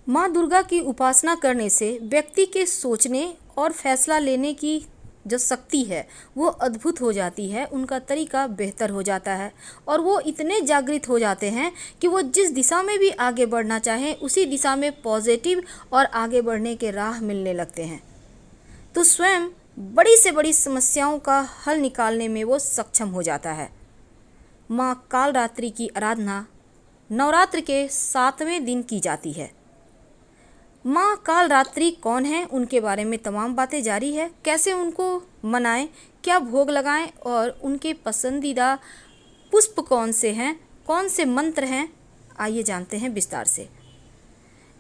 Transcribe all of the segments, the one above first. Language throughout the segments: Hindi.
माँ दुर्गा की उपासना करने से व्यक्ति के सोचने और फैसला लेने की जो शक्ति है वो अद्भुत हो जाती है। उनका तरीका बेहतर हो जाता है और वो इतने जागृत हो जाते हैं कि वो जिस दिशा में भी आगे बढ़ना चाहें उसी दिशा में पॉजिटिव और आगे बढ़ने के राह मिलने लगते हैं। तो स्वयं बड़ी से बड़ी समस्याओं का हल निकालने में वो सक्षम हो जाता है। माँ कालरात्रि की आराधना नवरात्र के 7वें दिन की जाती है। माँ कालरात्रि कौन है, उनके बारे में तमाम बातें जारी है। कैसे उनको मनाएं, क्या भोग लगाएं और उनके पसंदीदा पुष्प कौन से हैं, कौन से मंत्र हैं, आइए जानते हैं विस्तार से।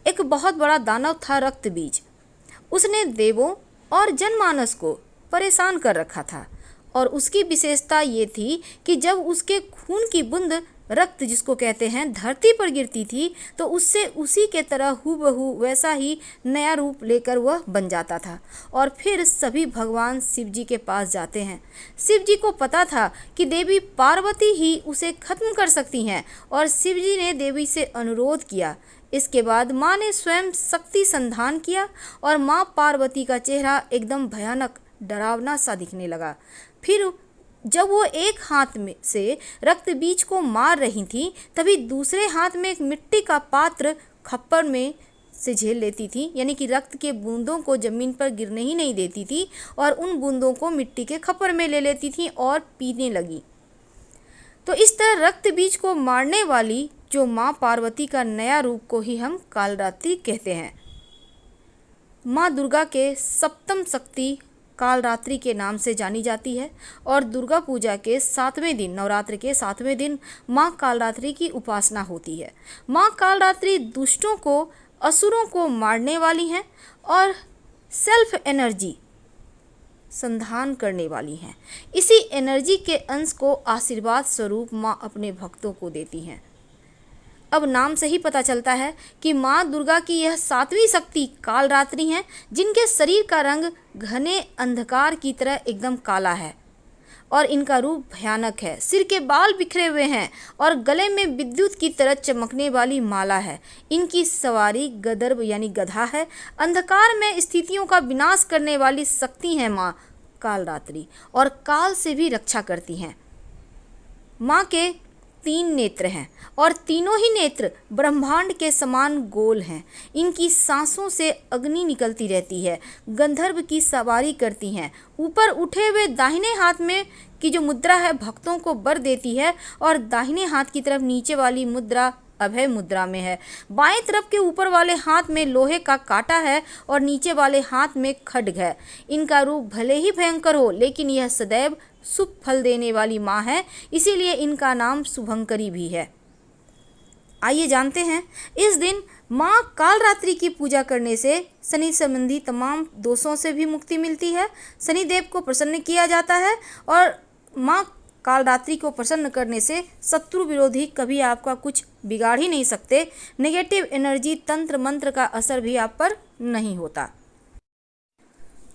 एक बहुत बड़ा दानव था रक्त बीज। उसने देवों और जनमानस को परेशान कर रखा था और उसकी विशेषता ये थी कि जब उसके खून की बूंद रक्त जिसको कहते हैं धरती पर गिरती थी तो उससे उसी के तरह हूबहू वैसा ही नया रूप लेकर वह बन जाता था। और फिर सभी भगवान शिव जी के पास जाते हैं। शिव जी को पता था कि देवी पार्वती ही उसे खत्म कर सकती हैं और शिव जी ने देवी से अनुरोध किया। इसके बाद माँ ने स्वयं शक्ति संधान किया और माँ पार्वती का चेहरा एकदम भयानक डरावना सा दिखने लगा। फिर जब वो एक हाथ में से रक्त बीज को मार रही थी तभी दूसरे हाथ में एक मिट्टी का पात्र खप्पर में से झेल लेती थी, यानी कि रक्त के बूंदों को जमीन पर गिरने ही नहीं देती थी और उन बूंदों को मिट्टी के खप्पर में ले लेती थी और पीने लगी। तो इस तरह रक्त बीज को मारने वाली जो माँ पार्वती का नया रूप को ही हम कालरात्रि कहते हैं। माँ दुर्गा के सप्तम शक्ति कालरात्रि के नाम से जानी जाती है और दुर्गा पूजा के 7वें दिन, नवरात्र के 7वें दिन माँ कालरात्रि की उपासना होती है। माँ कालरात्रि दुष्टों को, असुरों को मारने वाली हैं और सेल्फ एनर्जी संधान करने वाली हैं। इसी एनर्जी के अंश को आशीर्वाद स्वरूप माँ अपने भक्तों को देती हैं। अब नाम से ही पता चलता है कि माँ दुर्गा की यह 7वीं शक्ति कालरात्रि हैं, जिनके शरीर का रंग घने अंधकार की तरह एकदम काला है और इनका रूप भयानक है। सिर के बाल बिखरे हुए हैं और गले में विद्युत की तरह चमकने वाली माला है। इनकी सवारी गदर्भ यानी गधा है। अंधकार में स्थितियों का विनाश करने वाली शक्ति है माँ कालरात्रि और काल से भी रक्षा करती हैं। माँ के 3 नेत्र हैं और तीनों ही नेत्र ब्रह्मांड के समान गोल हैं। इनकी सांसों से अग्नि निकलती रहती है। गंधर्व की सवारी करती हैं। ऊपर उठे हुए दाहिने हाथ में की जो मुद्रा है भक्तों को वर देती है और दाहिने हाथ की तरफ नीचे वाली मुद्रा अभय मुद्रा में है। बाएं तरफ के ऊपर वाले हाथ में लोहे का कांटा है और नीचे वाले हाथ में खड्ग है। इनका रूप भले ही भयंकर हो लेकिन यह सदैव शुभ फल देने वाली माँ है, इसीलिए इनका नाम शुभंकरी भी है। आइए जानते हैं, इस दिन माँ कालरात्रि की पूजा करने से शनि संबंधी तमाम दोषों से भी मुक्ति मिलती है। शनिदेव को प्रसन्न किया जाता है और माँ कालरात्रि को प्रसन्न करने से शत्रु विरोधी कभी आपका कुछ बिगाड़ ही नहीं सकते। नेगेटिव एनर्जी, तंत्र मंत्र का असर भी आप पर नहीं होता।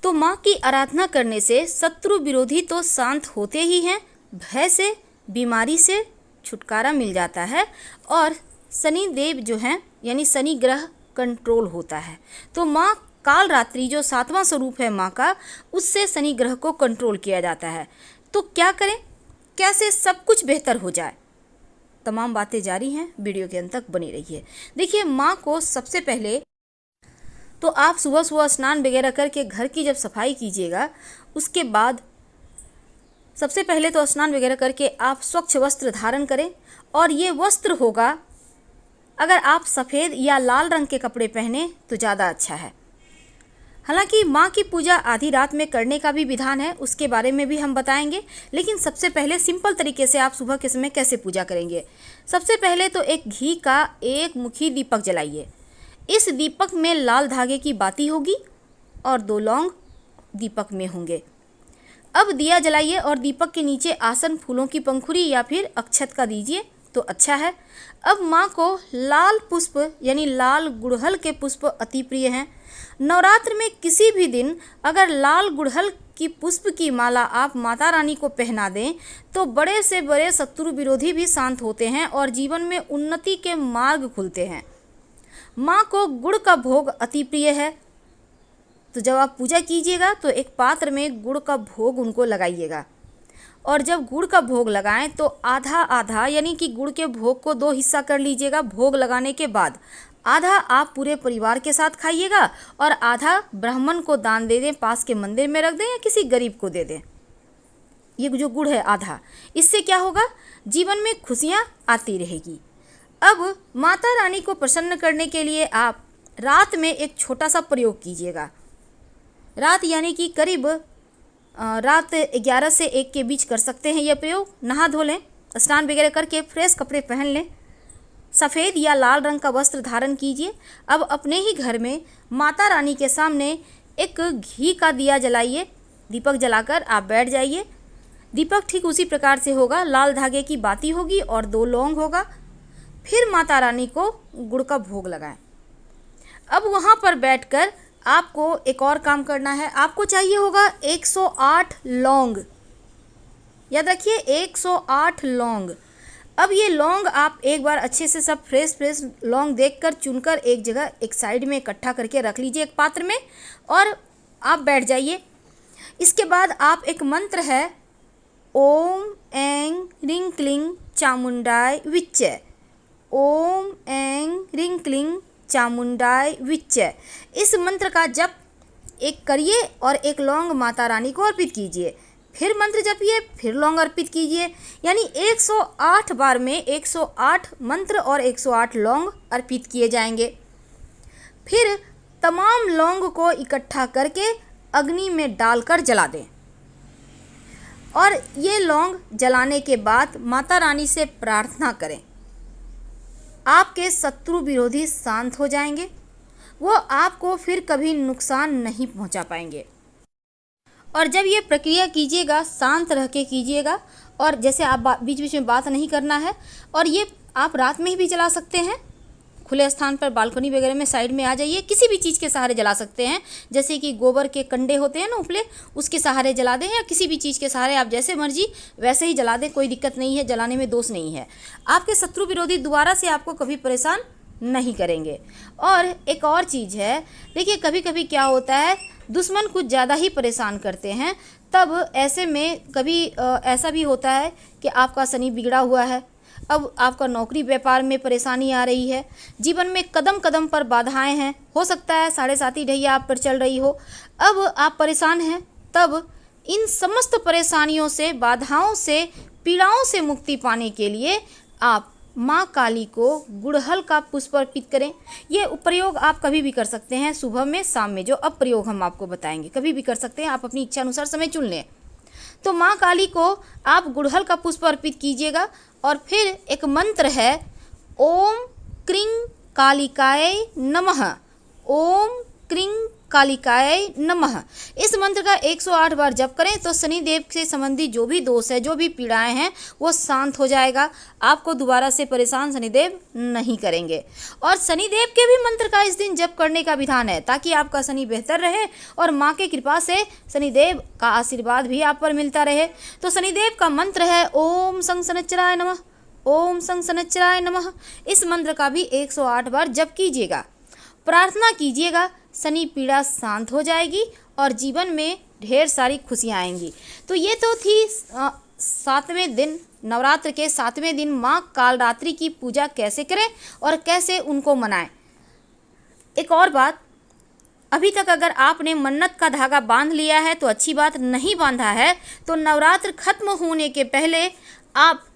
तो माँ की आराधना करने से शत्रु विरोधी तो शांत होते ही हैं, भय से, बीमारी से छुटकारा मिल जाता है और शनि देव जो हैं यानी शनि ग्रह कंट्रोल होता है। तो माँ कालरात्रि जो 7वां स्वरूप है माँ का, उससे शनि ग्रह को कंट्रोल किया जाता है। तो क्या करें, कैसे सब कुछ बेहतर हो जाए, तमाम बातें जारी हैं, वीडियो के अंत तक बनी रहिए। देखिए, माँ को सबसे पहले तो आप सुबह सुबह स्नान वगैरह करके घर की जब सफाई कीजिएगा, उसके बाद सबसे पहले तो स्नान वगैरह करके आप स्वच्छ वस्त्र धारण करें और ये वस्त्र होगा, अगर आप सफ़ेद या लाल रंग के कपड़े पहने तो ज़्यादा अच्छा है। हालांकि माँ की पूजा आधी रात में करने का भी विधान है, उसके बारे में भी हम बताएंगे, लेकिन सबसे पहले सिंपल तरीके से आप सुबह के समय कैसे पूजा करेंगे। सबसे पहले तो एक घी का एक मुखी दीपक जलाइए। इस दीपक में लाल धागे की बाती होगी और 2 लौंग दीपक में होंगे। अब दिया जलाइए और दीपक के नीचे आसन फूलों की पंखुड़ी या फिर अक्षत का दीजिए तो अच्छा है। अब माँ को लाल पुष्प यानी लाल गुड़हल के पुष्प अति प्रिय हैं। नवरात्र में किसी भी दिन अगर लाल गुड़हल की पुष्प की माला आप माता रानी को पहना दें तो बड़े से बड़े शत्रु विरोधी भी शांत होते हैं और जीवन में उन्नति के मार्ग खुलते हैं। माँ को गुड़ का भोग अति प्रिय है। तो जब आप पूजा कीजिएगा तो एक पात्र में गुड़ का भोग उनको लगाइएगा, और जब गुड़ का भोग लगाएं तो आधा आधा, यानी कि गुड़ के भोग को 2 हिस्सा कर लीजिएगा। भोग लगाने के बाद आधा आप पूरे परिवार के साथ खाइएगा और आधा ब्राह्मण को दान दे दें, पास के मंदिर में रख दें या किसी गरीब को दे दें। ये जो गुड़ है आधा, इससे क्या होगा, जीवन में खुशियाँ आती रहेगी। अब माता रानी को प्रसन्न करने के लिए आप रात में एक छोटा सा प्रयोग कीजिएगा। रात यानी कि करीब रात 11 से 1 के बीच कर सकते हैं यह प्रयोग। नहा धो लें, स्नान वगैरह करके फ्रेश कपड़े पहन लें, सफ़ेद या लाल रंग का वस्त्र धारण कीजिए। अब अपने ही घर में माता रानी के सामने एक घी का दिया जलाइए, दीपक जलाकर आप बैठ जाइए। दीपक ठीक उसी प्रकार से होगा, लाल धागे की बाती होगी और 2 लौंग होगा। फिर माता रानी को गुड़ का भोग लगाएं। अब वहाँ पर बैठकर आपको एक और काम करना है। आपको चाहिए होगा 108 लौंग, याद रखिए 108 लौंग। अब ये लौंग आप एक बार अच्छे से सब फ्रेश लौंग देखकर चुनकर एक जगह एक साइड में इकट्ठा करके रख लीजिए एक पात्र में, और आप बैठ जाइए। इसके बाद आप एक मंत्र है, ओम ऐं ह्रीं क्लीं चामुंडाय विच्चे, ओम ऐं ह्रीं क्लीं चामुंडाय विच्चे। इस मंत्र का जप एक करिए और एक लौंग माता रानी को अर्पित कीजिए। फिर मंत्र जपिए, फिर लौंग अर्पित कीजिए, यानी 108 बार में 108 मंत्र और 108 लौंग अर्पित किए जाएंगे। फिर तमाम लौंग को इकट्ठा करके अग्नि में डालकर जला दें, और ये लौंग जलाने के बाद माता रानी से प्रार्थना करें। आपके शत्रु विरोधी शांत हो जाएंगे, वो आपको फिर कभी नुकसान नहीं पहुंचा पाएंगे। और जब ये प्रक्रिया कीजिएगा शांत रह के कीजिएगा, और जैसे आप बीच बीच में बात नहीं करना है। और ये आप रात में भी जला सकते हैं, खुले स्थान पर बालकनी वगैरह में साइड में आ जाइए, किसी भी चीज़ के सहारे जला सकते हैं। जैसे कि गोबर के कंडे होते हैं ना उपले, उसके सहारे जला दें, या किसी भी चीज़ के सहारे आप जैसे मर्जी वैसे ही जला दें, कोई दिक्कत नहीं है, जलाने में दोष नहीं है। आपके शत्रु विरोधी दोबारा से आपको कभी परेशान नहीं करेंगे। और एक और चीज़ है, देखिए कभी कभी क्या होता है, दुश्मन कुछ ज़्यादा ही परेशान करते हैं। तब ऐसे में कभी ऐसा भी होता है कि आपका शनि बिगड़ा हुआ है, अब आपका नौकरी व्यापार में परेशानी आ रही है, जीवन में कदम कदम पर बाधाएं हैं, हो सकता है 7.5 ढैया आप पर चल रही हो, अब आप परेशान हैं। तब इन समस्त परेशानियों से, बाधाओं से, पीड़ाओं से मुक्ति पाने के लिए आप माँ काली को गुड़हल का पुष्प अर्पित करें। ये प्रयोग आप कभी भी कर सकते हैं, सुबह में, शाम में, जो अब प्रयोग हम आपको बताएंगे कभी भी कर सकते हैं, आप अपनी इच्छा अनुसार समय चुन लें। तो माँ काली को आप गुड़हल का पुष्प अर्पित कीजिएगा। और फिर एक मंत्र है, ओम क्रीं कालिकाय नमः, ओम क्रीं कालिकाय नमः। इस मंत्र का 108 बार जप करें तो शनिदेव से संबंधी जो भी दोष है, जो भी पीड़ाएं हैं, वो शांत हो जाएगा। आपको दोबारा से परेशान शनिदेव नहीं करेंगे। और शनिदेव के भी मंत्र का इस दिन जप करने का विधान है, ताकि आपका शनि बेहतर रहे और माँ की कृपा से शनिदेव का आशीर्वाद भी आप पर मिलता रहे। तो शनिदेव का मंत्र है, ओम शं शनैश्चराय नमः, ओम शं शनैश्चराय नमः। इस मंत्र का भी 108 बार जप कीजिएगा, प्रार्थना कीजिएगा, शनि पीड़ा शांत हो जाएगी और जीवन में ढेर सारी खुशियाँ आएंगी। तो ये तो थी 7वें दिन, नवरात्र के 7वें दिन माँ कालरात्रि की पूजा कैसे करें और कैसे उनको मनाएं। एक और बात, अभी तक अगर आपने मन्नत का धागा बांध लिया है तो अच्छी बात, नहीं बांधा है तो नवरात्र खत्म होने के पहले आप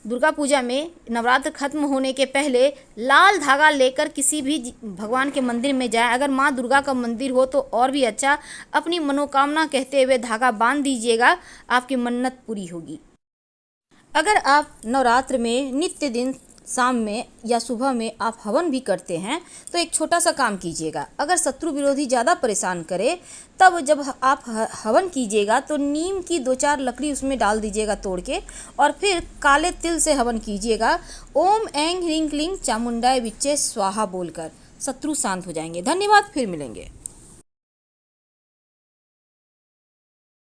दुर्गा पूजा में, नवरात्र खत्म होने के पहले लाल धागा लेकर किसी भी भगवान के मंदिर में जाए। अगर माँ दुर्गा का मंदिर हो तो और भी अच्छा, अपनी मनोकामना कहते हुए धागा बांध दीजिएगा, आपकी मन्नत पूरी होगी। अगर आप नवरात्र में नित्य दिन शाम में या सुबह में आप हवन भी करते हैं तो एक छोटा सा काम कीजिएगा। अगर शत्रु विरोधी ज़्यादा परेशान करे, तब जब आप हवन कीजिएगा तो नीम की 2-4 लकड़ी उसमें डाल दीजिएगा तोड़ के, और फिर काले तिल से हवन कीजिएगा, ओम ऐं ह्रीं क्लीं चामुंडाय विच्चे स्वाहा बोलकर। शत्रु शांत हो जाएंगे। धन्यवाद, फिर मिलेंगे।